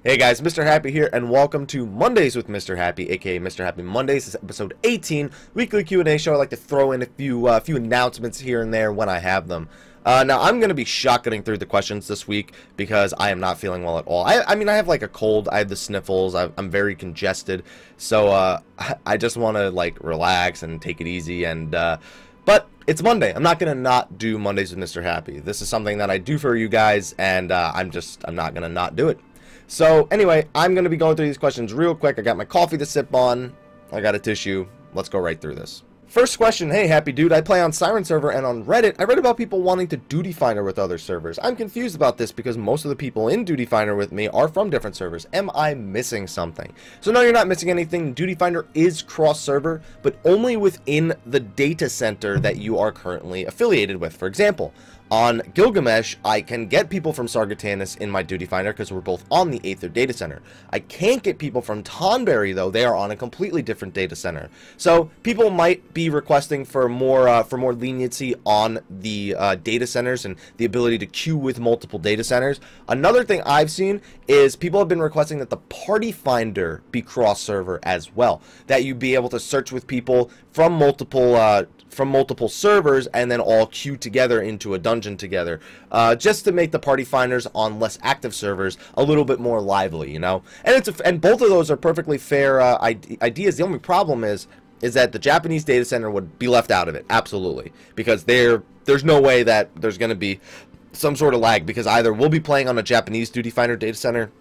Hey guys, Mr. Happy here, and welcome to Mondays with Mr. Happy, aka Mr. Happy Mondays. This is episode 18, weekly Q&A show. I like to throw in a few announcements here and there when I have them. Now, I'm going to be shotgunning through the questions this week because I am not feeling well at all. I mean, I have like a cold, I have the sniffles, I'm very congested, so I just want to like relax and take it easy, and but it's Monday. I'm not going to not do Mondays with Mr. Happy. This is something that I do for you guys, and I'm not going to not do it. So anyway, I'm going to be going through these questions real quick. I got my coffee to sip on. I got a tissue. Let's go right through this. First question, hey Happy Dude, I play on Siren server, and on Reddit, I read about people wanting to duty finder with other servers. I'm confused about this because most of the people in duty finder with me are from different servers. Am I missing something? So no, you're not missing anything. Duty finder is cross server, but only within the data center that you are currently affiliated with. For example, on Gilgamesh, I can get people from Sargatanas in my duty finder because we're both on the Aether data center. I can't get people from Tonberry though. They are on a completely different data center. So people might be requesting for more leniency on the data centers and the ability to queue with multiple data centers. Another thing I've seen is people have been requesting that the party finder be cross server as well. That you be able to search with people from multiple servers and then all queue together into a dungeon together, just to make the party finders on less active servers a little bit more lively, you know. And both of those are perfectly fair ideas. The only problem is that the Japanese data center would be left out of it, absolutely, because there's no way that there's going to be some sort of lag, because either we'll be playing on a Japanese duty finder data center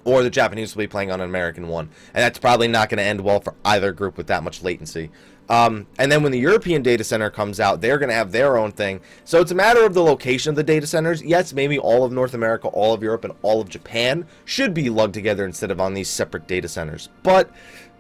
or the Japanese will be playing on an American one, and that's probably not going to end well for either group with that much latency. And then when the European data center comes out, they're going to have their own thing. So it's a matter of the location of the data centers. Yes, maybe all of North America, all of Europe, and all of Japan should be lugged together instead of on these separate data centers. But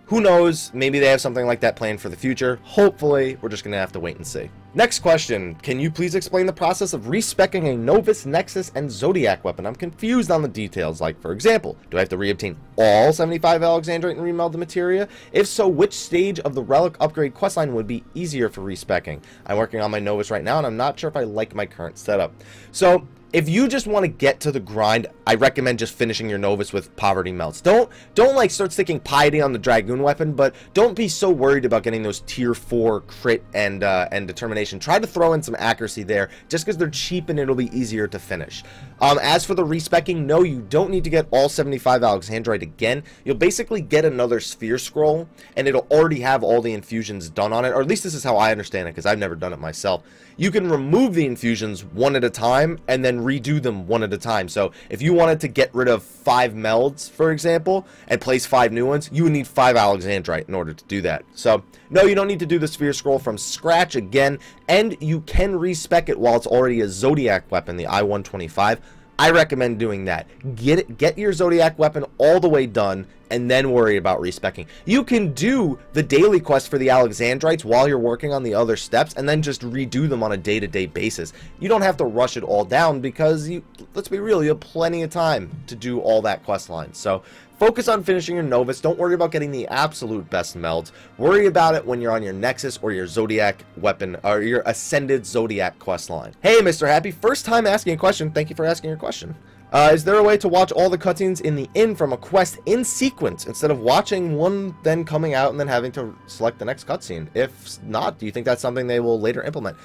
who knows? Maybe they have something like that planned for the future. Hopefully, we're just going to have to wait and see. Next question. Can you please explain the process of respecking a Novus, Nexus, and Zodiac weapon? I'm confused on the details. Like, for example, do I have to reobtain all 75 Alexandrite and remeld the materia? If so, which stage of the Relic upgrade questline would be easier for respecking? I'm working on my Novus right now, and I'm not sure if I like my current setup. So if you just want to get to the grind, I recommend just finishing your Novus with Poverty Melts. Don't like start sticking Piety on the Dragoon weapon, but don't be so worried about getting those tier 4 crit and determination. Try to throw in some accuracy there, just because they're cheap and it'll be easier to finish. As for the respecking, no, you don't need to get all 75 Alexandrite again. You'll basically get another Sphere Scroll, and it'll already have all the infusions done on it, or at least this is how I understand it, because I've never done it myself. You can remove the infusions one at a time, and then redo them one at a time. So if you wanted to get rid of 5 melds, for example, and place 5 new ones, you would need 5 Alexandrite in order to do that. So no, you don't need to do the Sphere Scroll from scratch again, and you can respec it while it's already a Zodiac weapon, the I-125. I recommend doing that. Get your Zodiac weapon all the way done, and then worry about respecking. You can do the daily quest for the Alexandrites while you're working on the other steps, and then just redo them on a day-to-day basis. You don't have to rush it all down, because let's be real, you have plenty of time to do all that quest line. So focus on finishing your Novus. Don't worry about getting the absolute best melds. Worry about it when you're on your Nexus or your Zodiac weapon, or your Ascended Zodiac quest line. Hey, Mr. Happy, first time asking a question. Thank you for asking your question. Is there a way to watch all the cutscenes in the inn from a quest in sequence instead of watching one then coming out and then having to select the next cutscene? If not, do you think that's something they will later implement?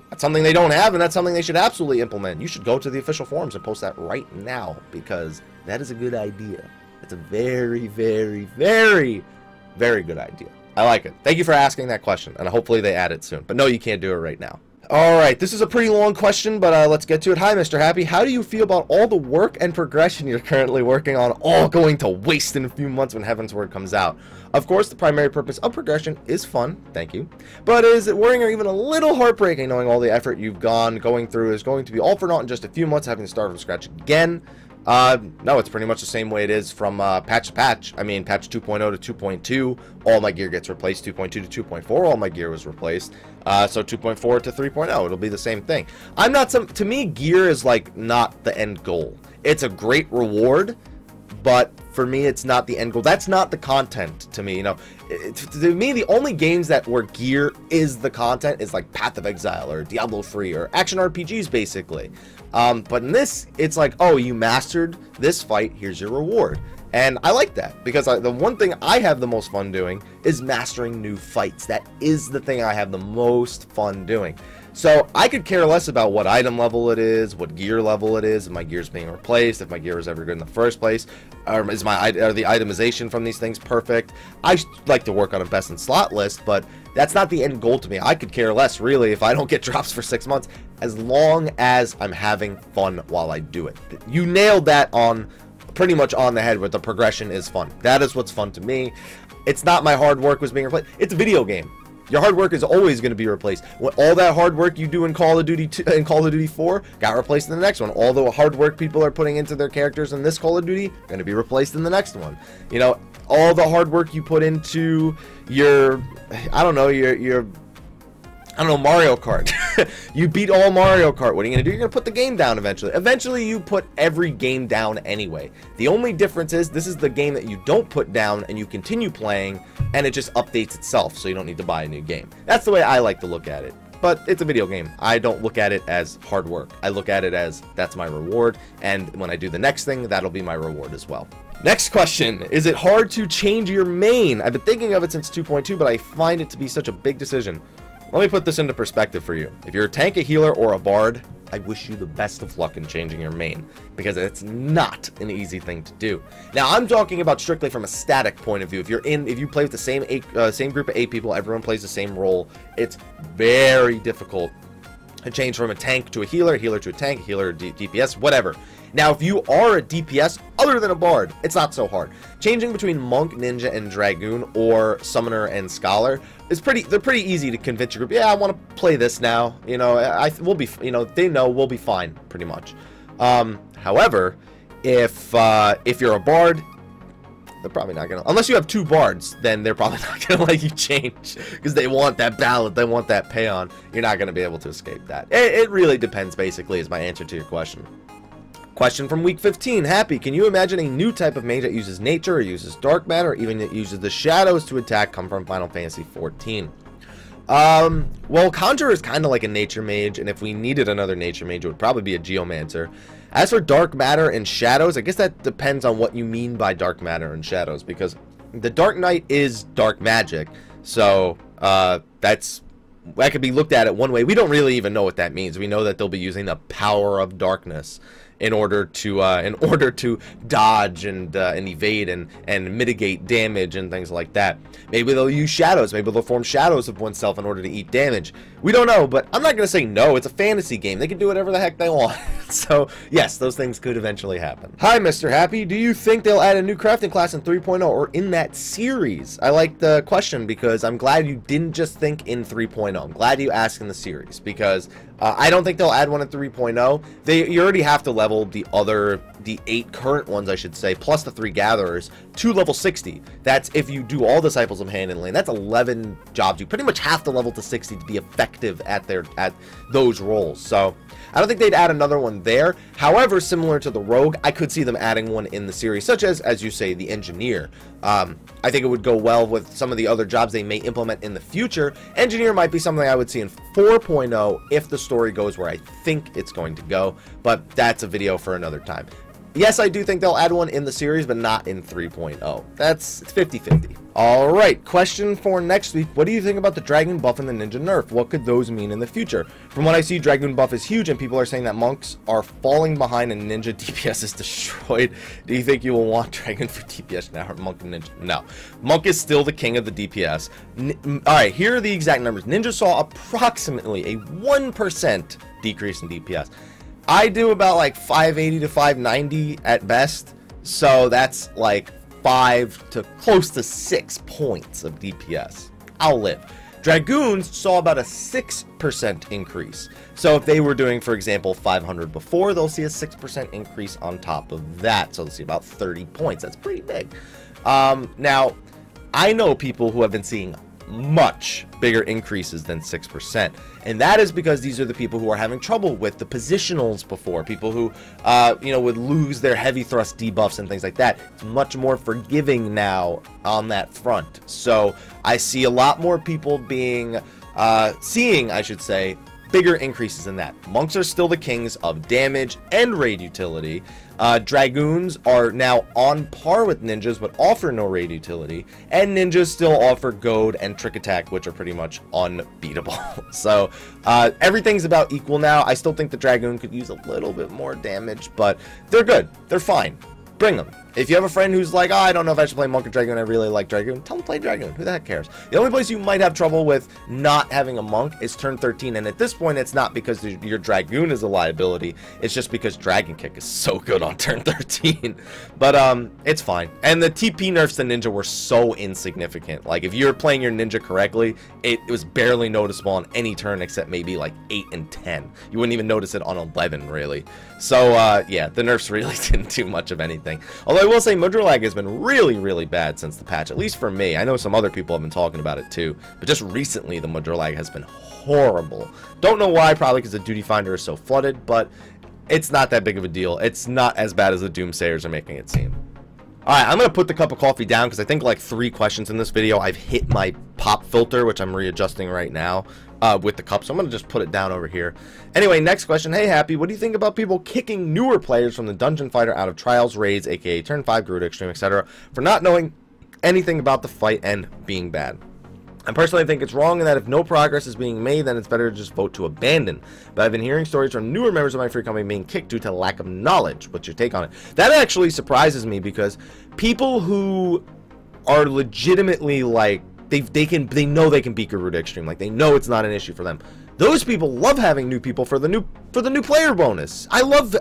That's something they don't have, and that's something they should absolutely implement. You should go to the official forums and post that right now, because that is a good idea. It's a very, very, very, very good idea. I like it. Thank you for asking that question, and hopefully they add it soon. But no, you can't do it right now. Alright, this is a pretty long question, but let's get to it. Hi, Mr. Happy. How do you feel about all the work and progression you're currently working on, all going to waste in a few months when Heaven's Word comes out? Of course, the primary purpose of progression is fun, thank you, but is it worrying or even a little heartbreaking knowing all the effort you've going through is going to be all for naught in just a few months, having to start from scratch again? No, it's pretty much the same way it is from patch to patch. I mean, patch 2.0 to 2.2, all my gear gets replaced. 2.2 to 2.4, all my gear was replaced. So 2.4 to 3.0, it'll be the same thing. To me, gear is like not the end goal. It's a great reward, but for me, it's not the end goal. That's not the content to me, you know. To me, the only games that where gear is the content is like Path of Exile or Diablo 3 or action RPGs, basically. But in this, it's like, oh, you mastered this fight, here's your reward. And I like that, because the one thing I have the most fun doing is mastering new fights. That is the thing I have the most fun doing. So I could care less about what item level it is, what gear level it is, if my gear's being replaced, if my gear is ever good in the first place, are the itemization from these things perfect. I like to work on a best in slot list, but that's not the end goal to me. I could care less, really, if I don't get drops for 6 months, as long as I'm having fun while I do it. You nailed that on pretty much on the head, where the progression is fun. That is what's fun to me. It's not my hard work was being replaced. It's a video game. Your hard work is always going to be replaced. When all that hard work you do in Call of Duty 2, in Call of Duty 4 got replaced in the next one. All the hard work people are putting into their characters in this Call of Duty going to be replaced in the next one. You know, all the hard work you put into your, I don't know, Mario Kart. You beat all Mario Kart. What are you going to do? You're going to put the game down eventually. Eventually, you put every game down anyway. The only difference is this is the game that you don't put down and you continue playing, and it just updates itself, so you don't need to buy a new game. That's the way I like to look at it. But it's a video game. I don't look at it as hard work. I look at it as that's my reward, and when I do the next thing, that'll be my reward as well. Next question. Is it hard to change your main? I've been thinking of it since 2.2, but I find it to be such a big decision. Let me put this into perspective for you. If you're a tank, a healer, or a bard, I wish you the best of luck in changing your main, because it's not an easy thing to do. Now, I'm talking about strictly from a static point of view. If you play with the same group of 8 people, everyone plays the same role, it's very difficult to change from a tank to a healer to a tank, a healer to DPS, whatever. Now, if you are a DPS other than a bard, it's not so hard. Changing between monk, ninja, and dragoon, or summoner and scholar is they're pretty easy to convince your group. Yeah, I want to play this now. You know, we'll be, you know, they know we'll be fine, pretty much. However, if you're a bard, they're probably not gonna, unless you have 2 bards, then they're probably not gonna let you change, because they want that ballot, they want that payon. You're not gonna be able to escape that. It really depends, basically, is my answer to your question. Question from week 15. Happy, can you imagine a new type of mage that uses nature, or uses dark matter, or even that uses the shadows to attack come from Final Fantasy XIV? Well, Conjurer is kind of like a nature mage, and if we needed another nature mage, it would probably be a Geomancer. As for dark matter and shadows, I guess that depends on what you mean by dark matter and shadows, because the Dark Knight is dark magic, so that could be looked at it one way. We don't really even know what that means. We know that they'll be using the power of darkness in order to dodge and evade and mitigate damage and things like that. Maybe they'll use shadows. Maybe they'll form shadows of oneself in order to eat damage. We don't know, but I'm not going to say no. It's a fantasy game. They can do whatever the heck they want. So, yes, those things could eventually happen. Hi, Mr. Happy. Do you think they'll add a new crafting class in 3.0 or in that series? I like the question because I'm glad you didn't just think in 3.0. I'm glad you asked in the series because I don't think they'll add one in 3.0. You already have to level the 8 current ones, I should say, plus the 3 gatherers to level 60. That's if you do all disciples of hand and lane. That's 11 jobs. You pretty much have to level to 60 to be effective at those roles. So I don't think they'd add another one there. However, similar to the rogue, I could see them adding one in the series, such as you say, the engineer. I think it would go well with some of the other jobs they may implement in the future. Engineer might be something I would see in 4.0 if the story goes where I think it's going to go, but that's a video for another time. Yes, I do think they'll add one in the series, but not in 3.0. It's 50-50. Alright, question for next week. What do you think about the Dragoon buff and the Ninja nerf? What could those mean in the future? From what I see, Dragoon buff is huge, and people are saying that monks are falling behind and Ninja DPS is destroyed. Do you think you will want Dragoon for DPS now, or Monk and Ninja? No. Monk is still the king of the DPS. Alright, here are the exact numbers. Ninja saw approximately a 1% decrease in DPS. I do about like 580 to 590 at best, so that's like 5 to close to 6 points of DPS. I'll live. Dragoons saw about a 6% increase. So if they were doing, for example, 500 before, they'll see a 6% increase on top of that. So they'll see about 30 points. That's pretty big. Now, I know people who have been seeing much bigger increases than 6%. And that is because these are the people who are having trouble with the positionals before. People who, you know, would lose their heavy thrust debuffs and things like that. It's much more forgiving now on that front. So I see a lot more people being, seeing, I should say, bigger increases in that. Monks are still the kings of damage and raid utility. Dragoons are now on par with ninjas, but offer no raid utility. And ninjas still offer goad and trick attack, which are pretty much unbeatable. So everything's about equal now. I still think the Dragoon could use a little bit more damage, but they're good. They're fine. Bring them. If you have a friend who's like, oh, I don't know if I should play Monk or Dragoon, I really like Dragoon, tell them to play Dragoon. Who the heck cares? The only place you might have trouble with not having a Monk is turn 13, and at this point, it's not because your Dragoon is a liability, it's just because Dragon Kick is so good on turn 13. But, it's fine. And the TP nerfs to Ninja were so insignificant. Like, if you're playing your Ninja correctly, it was barely noticeable on any turn except maybe, like, 8 and 10. You wouldn't even notice it on 11, really. So, yeah, the nerfs really didn't do much of anything. Although I will say Mudra lag has been really, really bad since the patch, at least for me. I know some other people have been talking about it too, but just recently the Mudra lag has been horrible. Don't know why, probably because the Duty Finder is so flooded, but it's not that big of a deal. It's not as bad as the Doomsayers are making it seem. Alright, I'm going to put the cup of coffee down because I think like 3 questions in this video I've hit my pop filter, which I'm readjusting right now with the cup, so I'm going to just put it down over here. Anyway, next question. Hey, Happy, what do you think about people kicking newer players from the Dungeon Fighter out of Trials, Raids, aka Turn 5, Garuda Extreme, etc. for not knowing anything about the fight and being bad? I personally think it's wrong in that if no progress is being made, then it's better to just vote to abandon. But I've been hearing stories from newer members of my free company being kicked due to lack of knowledge. What's your take on it? That actually surprises me because people who are legitimately like, they know they can beat Garuda Extreme, like they know it's not an issue for them. Those people love having new people for the new player bonus. I love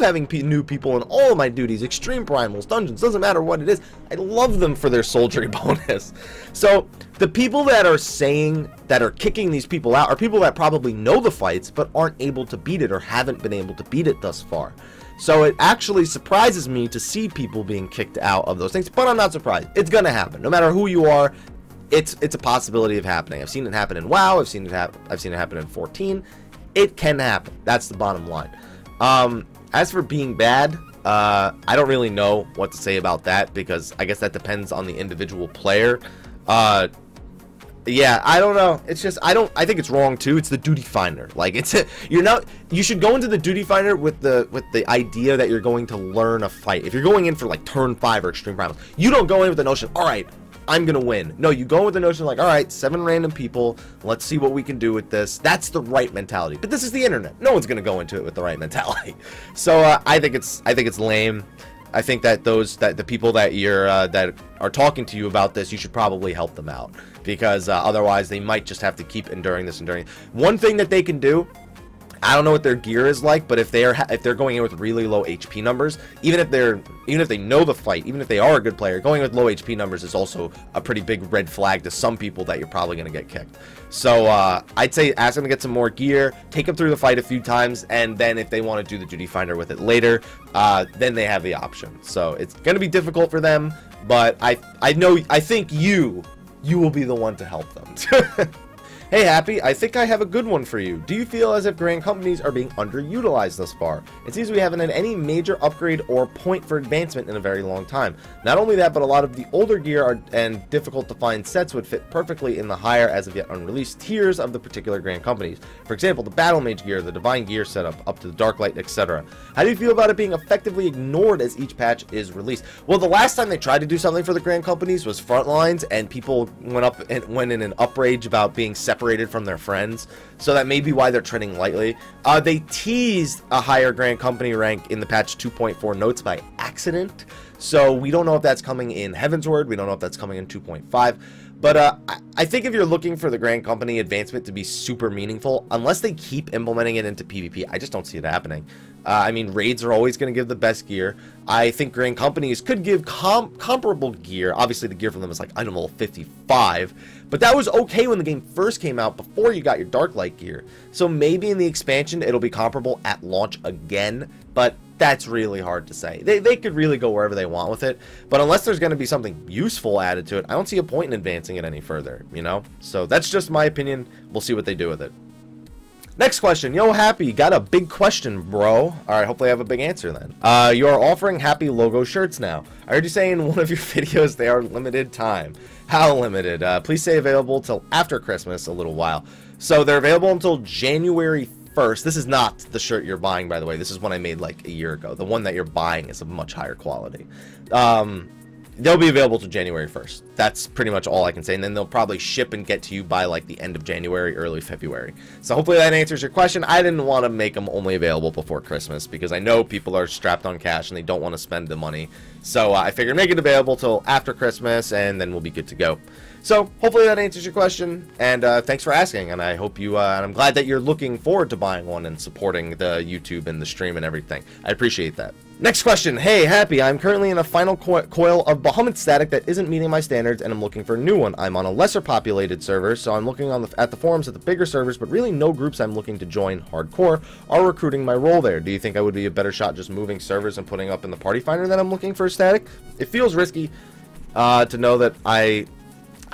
having new people in all of my duties, extreme primals, dungeons, doesn't matter what it is. I love them for their soldiery bonus. So the people that are kicking these people out are people that probably know the fights but aren't able to beat it or haven't been able to beat it thus far. So it actually surprises me to see people being kicked out of those things, but I'm not surprised. It's gonna happen. No matter who you are, it's a possibility of happening. I've seen it happen in WoW. I've seen it happen in 14. It can happen. That's the bottom line. As for being bad, I don't really know what to say about that because I guess that depends on the individual player. Yeah, I don't know. It's just I think it's wrong too. It's the Duty Finder. Like you should go into the Duty Finder with the idea that you're going to learn a fight. If you're going in for like turn 5 or extreme primals, you don't go in with the notion, all right, I'm gonna win. No, you go with the notion like, all right, 7 random people, let's see what we can do with this. That's the right mentality. But this is the internet. No one's gonna go into it with the right mentality. So I think it's lame. I think that the people that that are talking to you about this, you should probably help them out because otherwise they might just have to keep enduring this. One thing that they can do, I don't know what their gear is like, but if they're going in with really low HP numbers, even if they know the fight, even if they are a good player, going with low HP numbers is also a pretty big red flag to some people that you're probably going to get kicked. So I'd say ask them to get some more gear, take them through the fight a few times, and then if they want to do the Duty Finder with it later, then they have the option. So it's going to be difficult for them, but I think you will be the one to help them. Hey Happy, I think I have a good one for you. Do you feel as if Grand Companies are being underutilized thus far? It seems we haven't had any major upgrade or point for advancement in a very long time. Not only that, but a lot of the older gear and difficult to find sets would fit perfectly in the higher as of yet unreleased tiers of the particular Grand Companies. For example, the Battle Mage gear, the Divine Gear setup, up to the Dark Light, etc. How do you feel about it being effectively ignored as each patch is released? Well, the last time they tried to do something for the Grand Companies was Frontlines, and people went in an uprage about being separated from their friends, so that may be why they're treading lightly. They teased a higher Grand Company rank in the patch 2.4 notes by accident, so we don't know if that's coming in Heavensward, we don't know if that's coming in 2.5, but I think if you're looking for the Grand Company advancement to be super meaningful, unless they keep implementing it into PvP, I just don't see it happening. I mean, raids are always going to give the best gear. I think Grand Companies could give comparable gear. Obviously, the gear from them is like item level 55, but that was okay when the game first came out before you got your Dark Light gear. So maybe in the expansion, it'll be comparable at launch again, but that's really hard to say. They could really go wherever they want with it, but unless there's going to be something useful added to it, I don't see a point in advancing it any further, you know? So that's just my opinion. We'll see what they do with it. Next question. Yo, Happy, got a big question, bro. Alright, hopefully I have a big answer then. You are offering Happy logo shirts now. I heard you say in one of your videos they are limited time. How limited? Please say available till after Christmas, a little while. So they're available until January 1st. This is not the shirt you're buying, by the way. This is one I made like a year ago. The one that you're buying is of much higher quality. They'll be available till January 1st. That's pretty much all I can say. And then they'll probably ship and get to you by like the end of January, early February. So hopefully that answers your question. I didn't want to make them only available before Christmas because I know people are strapped on cash and they don't want to spend the money. So I figured make it available till after Christmas and then we'll be good to go. So hopefully that answers your question, and thanks for asking, and I hope you, and I'm glad that you're looking forward to buying one and supporting the YouTube and the stream and everything. I appreciate that. Next question. Hey, Happy, I'm currently in a final coil of Bahamut static that isn't meeting my standards, and I'm looking for a new one. I'm on a lesser populated server, so I'm looking at the forums at the bigger servers, but really no groups I'm looking to join hardcore are recruiting my role there. Do you think I would be a better shot just moving servers and putting up in the party finder that I'm looking for a static? It feels risky to know that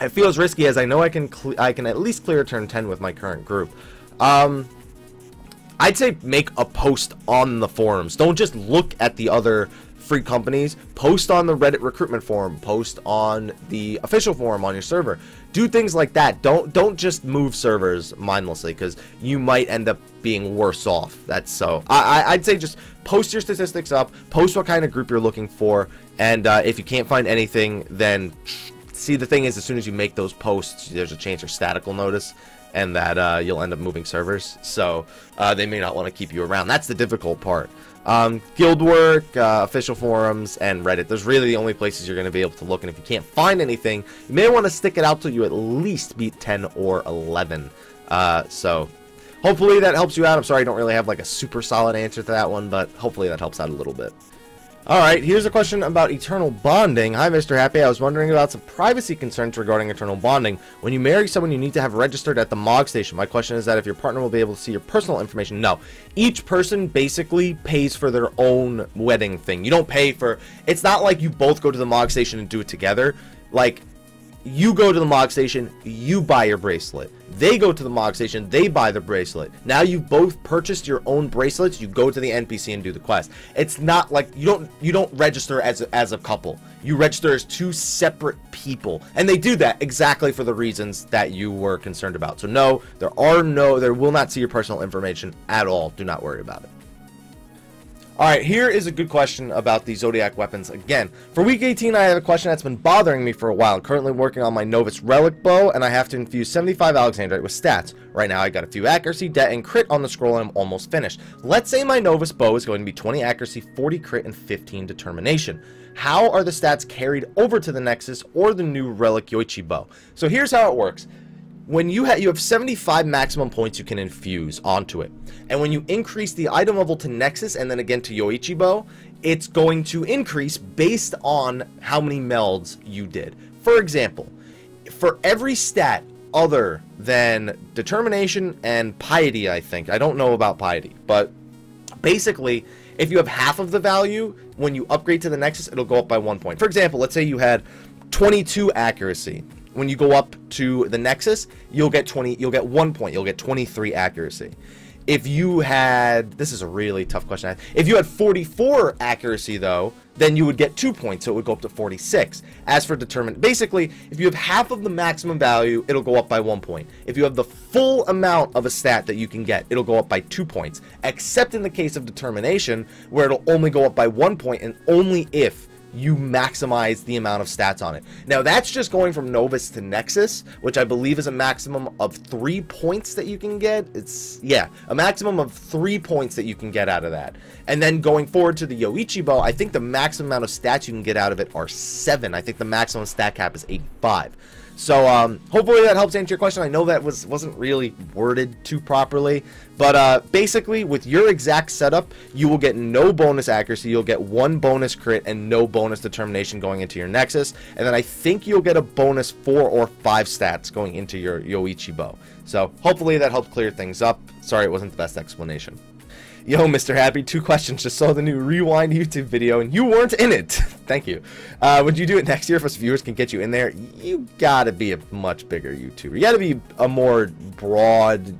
it feels risky as I know I can at least clear turn 10 with my current group. I'd say make a post on the forums. Don't just look at the other free companies. Post on the Reddit recruitment forum. Post on the official forum on your server. Do things like that. Don't just move servers mindlessly because you might end up being worse off. That's so. I'd say just post your statistics up. Post what kind of group you're looking for, and if you can't find anything, then see, the thing is, as soon as you make those posts, there's a chance your static will notice, and that you'll end up moving servers. So they may not want to keep you around. That's the difficult part. Guildwork, official forums, and Reddit. Those are really the only places you're going to be able to look. And if you can't find anything, you may want to stick it out till you at least beat 10 or 11. So hopefully that helps you out. I'm sorry I don't really have like a super solid answer to that one, but hopefully that helps out a little bit. Alright, here's a question about eternal bonding. Hi, Mr. Happy. I was wondering about some privacy concerns regarding eternal bonding. When you marry someone, you need to have registered at the MOG station. My question is that if your partner will be able to see your personal information. No. Each person basically pays for their own wedding thing. You don't pay for... It's not like you both go to the MOG station and do it together. Like, you go to the MOG station, you buy your bracelet. They go to the MOG station, they buy the bracelet. Now you've both purchased your own bracelets, you go to the NPC and do the quest. It's not like you don't register as a couple. You register as two separate people. And they do that exactly for the reasons that you were concerned about. So no, there will not see your personal information at all. Do not worry about it. Alright, here is a good question about the Zodiac weapons again. For week 18, I have a question that's been bothering me for a while. I'm currently working on my Novus Relic bow, and I have to infuse 75 Alexandrite with stats. Right now, I got a few accuracy, det, and crit on the scroll, and I'm almost finished. Let's say my Novus bow is going to be 20 accuracy, 40 crit, and 15 determination. How are the stats carried over to the Nexus or the new Relic Yoichi bow? So here's how it works. When you have 75 maximum points you can infuse onto it, and when you increase the item level to Nexus and then again to Yoichi bow, it's going to increase based on how many melds you did. For example, for every stat other than determination and piety, I don't know about piety, but basically if you have half of the value, when you upgrade to the Nexus, it'll go up by 1 point. For example, let's say you had 22 accuracy. When you go up to the Nexus, you'll get 1 point. You'll get 23 accuracy. If you had, this is a really tough question. If you had 44 accuracy though, then you would get 2 points, so it would go up to 46. As for basically, if you have half of the maximum value, it'll go up by 1 point. If you have the full amount of a stat that you can get, it'll go up by 2 points. Except in the case of determination, where it'll only go up by 1 point, and only if you maximize the amount of stats on it. Now that's just going from Novus to Nexus, which I believe is a maximum of 3 points that you can get. Yeah, a maximum of 3 points that you can get out of that. And then going forward to the Yoichi bow, I think the maximum amount of stats you can get out of it are 7. I think the maximum stat cap is 85. So hopefully that helps answer your question. I know that wasn't really worded too properly, but basically with your exact setup, you will get no bonus accuracy, you'll get 1 bonus crit and no bonus determination going into your Nexus, and then I think you'll get a bonus 4 or 5 stats going into your Yoichi bow. So hopefully that helped clear things up. Sorry it wasn't the best explanation. Yo, Mr. Happy, 2 questions. Just saw the new Rewind YouTube video, and you weren't in it. Thank you. Would you do it next year if us viewers can get you in there? You gotta be a much bigger YouTuber. You gotta be a more broad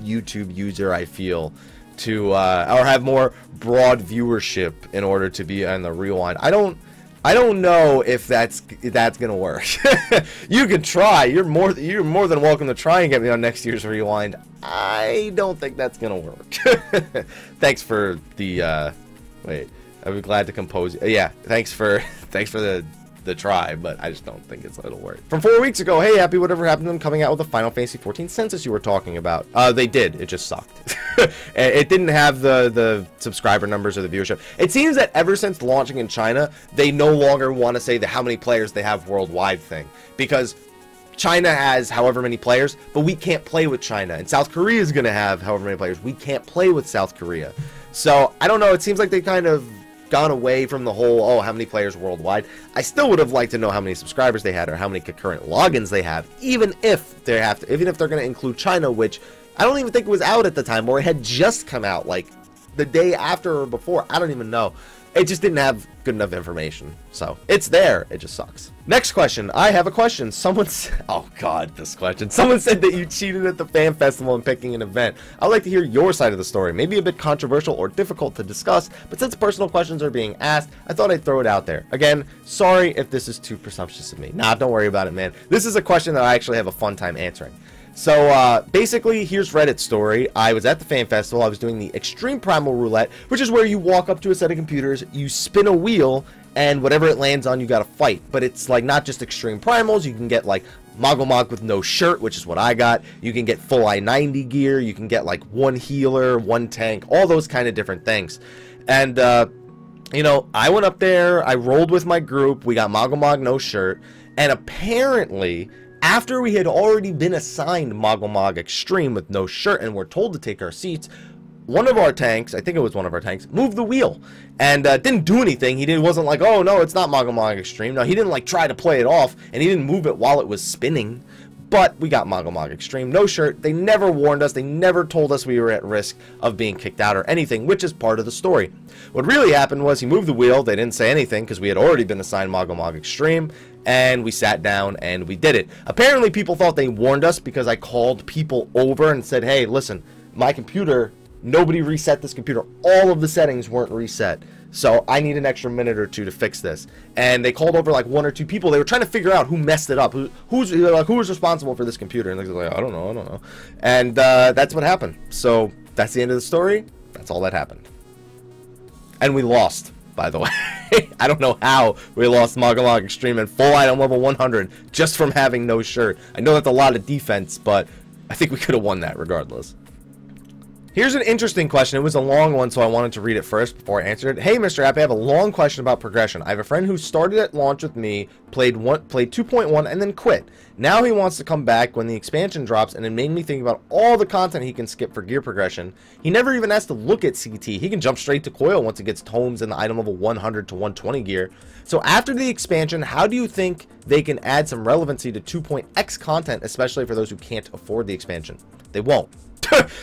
YouTube user, I feel, to or have more broad viewership in order to be on the Rewind. I don't know if that's gonna work. You can try. You're more than welcome to try and get me on next year's Rewind. I don't think that's gonna work. Thanks for the wait. I'd be glad to compose. Yeah, thanks for the try, but I just don't think it'll work. From 4 weeks ago, hey Happy, whatever happened to them coming out with the Final Fantasy 14 census you were talking about? They did. It just sucked. It didn't have the subscriber numbers or the viewership. It seems that ever since launching in China, they no longer want to say the how many players they have worldwide thing, because China has however many players, but we can't play with China, and South Korea is going to have however many players. We can't play with South Korea. So I don't know. It seems like they kind of gone away from the whole, oh, how many players worldwide. I still would have liked to know how many subscribers they had or how many concurrent logins they have, even if they're going to include China, which I don't even think it was out at the time, or it had just come out like the day after or before. I don't even know. It just didn't have good enough information. So it's there. It just sucks. Next question. I have a question. Oh God, this question. Someone said that you cheated at the fan festival in picking an event. I'd like to hear your side of the story. Maybe a bit controversial or difficult to discuss, but since personal questions are being asked, I thought I'd throw it out there. Again, sorry if this is too presumptuous of me. Nah, don't worry about it, man. This is a question that I actually have a fun time answering. So, basically, here's Reddit's story. I was at the fan festival. I was doing the Extreme Primal Roulette, which is where you walk up to a set of computers, you spin a wheel, and whatever it lands on, you gotta fight. But it's, like, not just Extreme Primals. You can get, like, Moggle with no shirt, which is what I got. You can get full I-90 gear. You can get, like, 1 healer, 1 tank, all those kind of different things. And, you know, I went up there. I rolled with my group. We got Moggle no shirt. And apparently, after we had already been assigned Moggle Extreme with no shirt and were told to take our seats, one of our tanks, I think it was one of our tanks, moved the wheel and didn't do anything. He wasn't like, oh no, it's not Moggle Extreme. No, he didn't like try to play it off, and he didn't move it while it was spinning. But we got Moggle Extreme, no shirt. They never warned us. They never told us we were at risk of being kicked out or anything, which is part of the story. What really happened was he moved the wheel. They didn't say anything because we had already been assigned Moggle Extreme, and we sat down and we did it. Apparently, people thought they warned us because I called people over and said, hey, listen, my computer, nobody reset this computer. All of the settings weren't reset. So I need an extra minute or two to fix this. And they called over like 1 or 2 people. They were trying to figure out who messed it up. Who was responsible for this computer? And they're like, I don't know. And that's what happened. So that's the end of the story. That's all that happened. And we lost, by the way. I don't know how we lost Moggle Extreme and full item level 100 just from having no shirt. I know that's a lot of defense, but I think we could have won that regardless. Here's an interesting question. It was a long one, so I wanted to read it first before I answered it. Hey, Mr. App, I have a long question about progression. I have a friend who started at launch with me, played 2.1, and then quit. Now he wants to come back when the expansion drops, and it made me think about all the content he can skip for gear progression. He never even has to look at CT. He can jump straight to coil once he gets tomes in the item level 100 to 120 gear. So after the expansion, how do you think they can add some relevancy to 2.x content, especially for those who can't afford the expansion? They won't.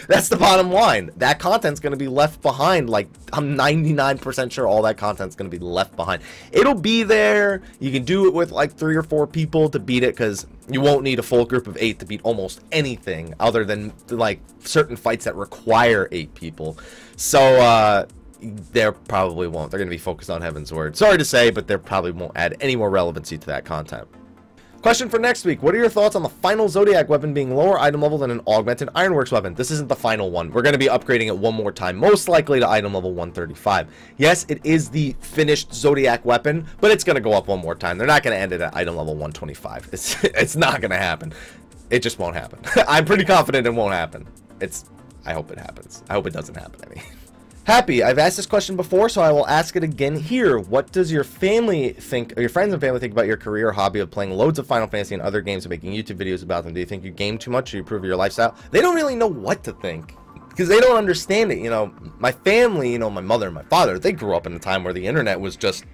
That's the bottom line. That content's going to be left behind. Like, I'm 99% sure all that content's going to be left behind. It'll be there. You can do it with like 3 or 4 people to beat it, because you won't need a full group of 8 to beat almost anything other than like certain fights that require 8 people. So they probably won't. They're going to be focused on Heaven's Word. Sorry to say, but they probably won't add any more relevancy to that content. Question for next week. What are your thoughts on the final Zodiac weapon being lower item level than an augmented Ironworks weapon? This isn't the final one. We're going to be upgrading it one more time, most likely to item level 135. Yes, it is the finished Zodiac weapon, but it's going to go up one more time. They're not going to end it at item level 125. It's not going to happen. It just won't happen. I'm pretty confident it won't happen. I hope it happens. I hope it doesn't happen, I mean. Happy, I've asked this question before, so I will ask it again here. What does your family think, or your friends and family think about your career or hobby of playing loads of Final Fantasy and other games and making YouTube videos about them? Do you think you game too much or you improve your lifestyle? They don't really know what to think, because they don't understand it. You know, my family, you know, my mother and my father, they grew up in a time where the internet was just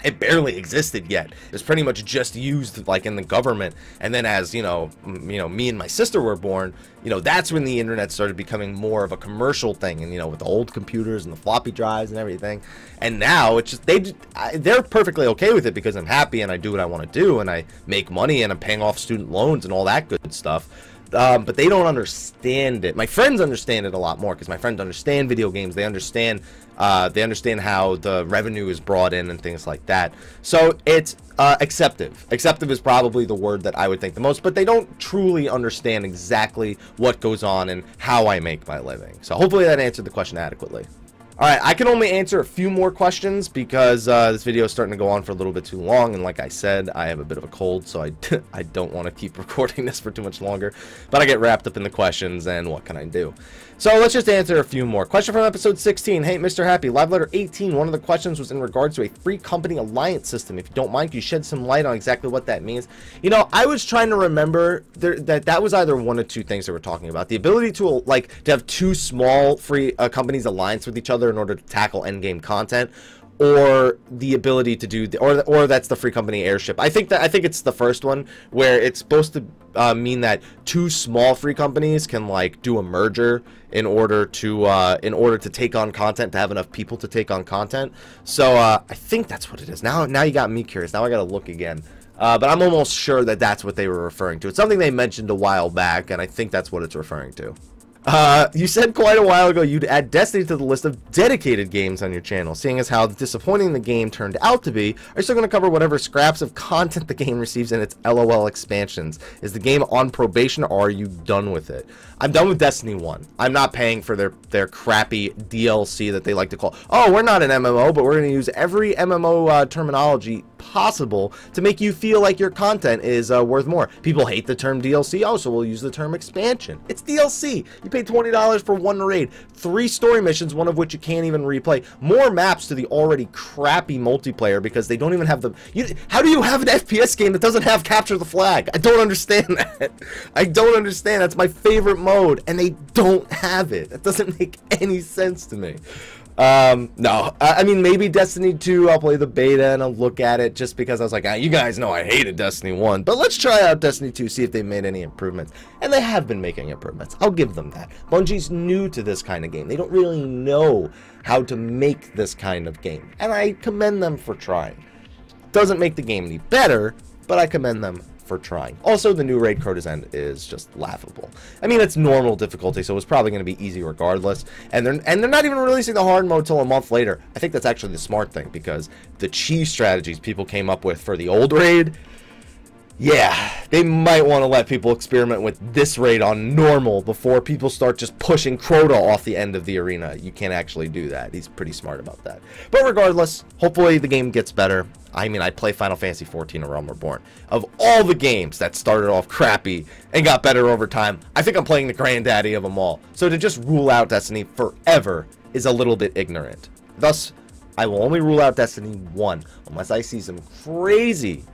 it barely existed yet. It was pretty much just used like in the government. And then as me and my sister were born, that's when the internet started becoming more of a commercial thing. And with the old computers and the floppy drives and everything. And now it's just they're perfectly okay with it because I'm happy and I do what I want to do and I make money and I'm paying off student loans and all that good stuff. But they don't understand it. My friends understand it a lot more because my friends understand video games. They understand how the revenue is brought in and things like that. So it's acceptive. Acceptive is probably the word that I would think the most, but they don't truly understand exactly what goes on and how I make my living. So hopefully that answered the question adequately. Alright, I can only answer a few more questions because this video is starting to go on for a little bit too long, and like I said, I have a bit of a cold, so I don't want to keep recording this for too much longer, but I get wrapped up in the questions, and what can I do? So let's just answer a few more. Question from episode 16. Hey, Mr. Happy, live letter 18. One of the questions was in regards to a free company alliance system. If you don't mind, can you shed some light on exactly what that means? I was trying to remember that was either one of two things that we're talking about. The ability to have two small free companies alliance with each other in order to tackle endgame content, or the ability to do or that's the free company airship. I think it's the first one, where it's supposed to mean that two small free companies can do a merger in order to take on content, to have enough people to take on content. So I think that's what it is. Now you got me curious. Now I gotta look again. But I'm almost sure that that's what they were referring to. It's something they mentioned a while back, and I think that's what it's referring to. You said quite a while ago you'd add Destiny to the list of dedicated games on your channel. Seeing as how disappointing the game turned out to be, are you still going to cover whatever scraps of content the game receives in its LOL expansions? Is the game on probation, or are you done with it? I'm done with Destiny 1. I'm not paying for their crappy DLC that they like to call, oh, we're not an MMO, but we're going to use every MMO terminology possible to make you feel like your content is worth more. People hate the term DLC. Oh, so we'll use the term expansion. It's DLC. You pay $20 for one raid, 3 story missions, one of which you can't even replay, more maps to the already crappy multiplayer because they don't even have the... how do you have an FPS game that doesn't have capture the flag? I don't understand that. I don't understand. That's my favorite mode, and they don't have it. That doesn't make any sense to me. No, I mean, maybe Destiny 2, I'll play the beta and I'll look at it just because I was like, you guys know I hated Destiny 1, but let's try out Destiny 2, see if they made any improvements. And they have been making improvements. I'll give them that. Bungie's new to this kind of game. They don't really know how to make this kind of game, and I commend them for trying. Doesn't make the game any better, but I commend them for trying. Also, the new raid Crota's End is just laughable. I mean, it's normal difficulty, so it's probably going to be easy regardless. And they're not even releasing the hard mode till a month later. I think that's actually the smart thing, because the cheese strategies people came up with for the old raid, yeah, they might want to let people experiment with this raid on normal before people start just pushing Crota off the end of the arena. You can't actually do that. He's pretty smart about that. But regardless, hopefully the game gets better. I mean, I play Final Fantasy XIV: A Realm Reborn. Of all the games that started off crappy and got better over time, I think I'm playing the granddaddy of them all. So to just rule out Destiny forever is a little bit ignorant. Thus, I will only rule out Destiny 1 unless I see some crazy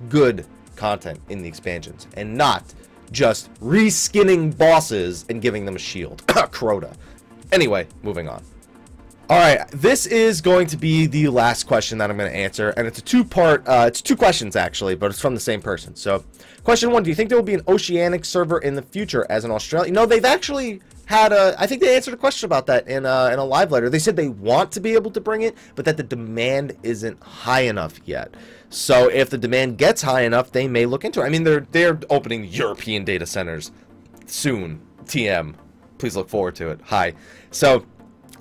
good content in the expansions, and not just reskinning bosses and giving them a shield. Crota. Anyway, moving on. Alright, this is going to be the last question that I'm going to answer, and it's a two-part, it's 2 questions actually, but it's from the same person. So, question 1, do you think there will be an Oceanic server in the future as an Australian? No, they've actually had a, I think they answered a question about that in a live letter. They said they want to be able to bring it, but that the demand isn't high enough yet. So if the demand gets high enough, they may look into it. I mean, they're opening European data centers soon. TM. Please look forward to it. Hi. So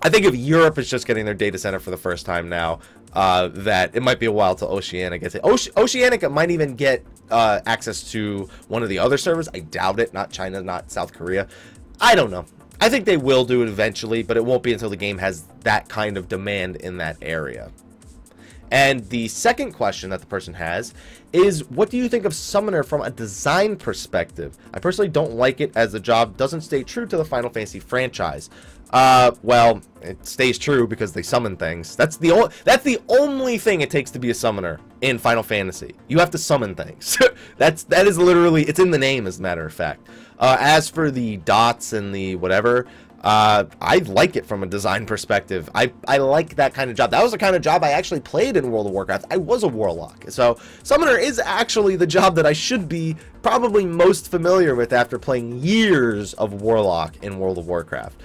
I think if Europe is just getting their data center for the first time now, that it might be a while till Oceanic gets it. Oceanic might even get access to one of the other servers. I doubt it. Not China, not South Korea. I don't know. I think they will do it eventually, but it won't be until the game has that kind of demand in that area. And the second question that the person has is, what do you think of Summoner from a design perspective? I personally don't like it, as the job doesn't stay true to the Final Fantasy franchise. Well, it stays true because they summon things. That's the only thing it takes to be a summoner in Final Fantasy. You have to summon things. that is literally, it's in the name, as a matter of fact. As for the dots and the whatever, I like it from a design perspective. I like that kind of job. That was the kind of job I actually played in World of Warcraft. I was a warlock. So Summoner is actually the job that I should be probably most familiar with after playing years of Warlock in World of Warcraft.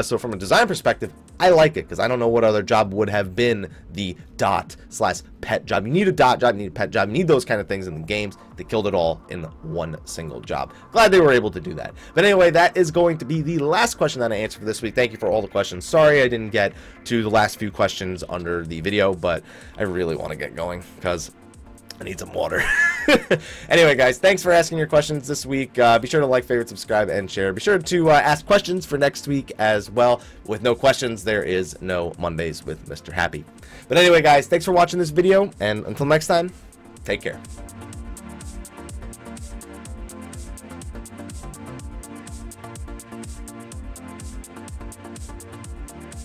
So from a design perspective, I like it because I don't know what other job would have been the dot/pet job. You need a dot job, you need a pet job, you need those kind of things in the games. They killed it all in one single job. Glad they were able to do that. But anyway, that is going to be the last question that I answered for this week. Thank you for all the questions. Sorry I didn't get to the last few questions under the video, but I really want to get going because I need some water. Anyway, guys, thanks for asking your questions this week. Be sure to like, favorite, subscribe, and share. Be sure to ask questions for next week as well. With no questions, there is no Mondays with Mr. Happy. But anyway, guys, thanks for watching this video, and until next time, take care.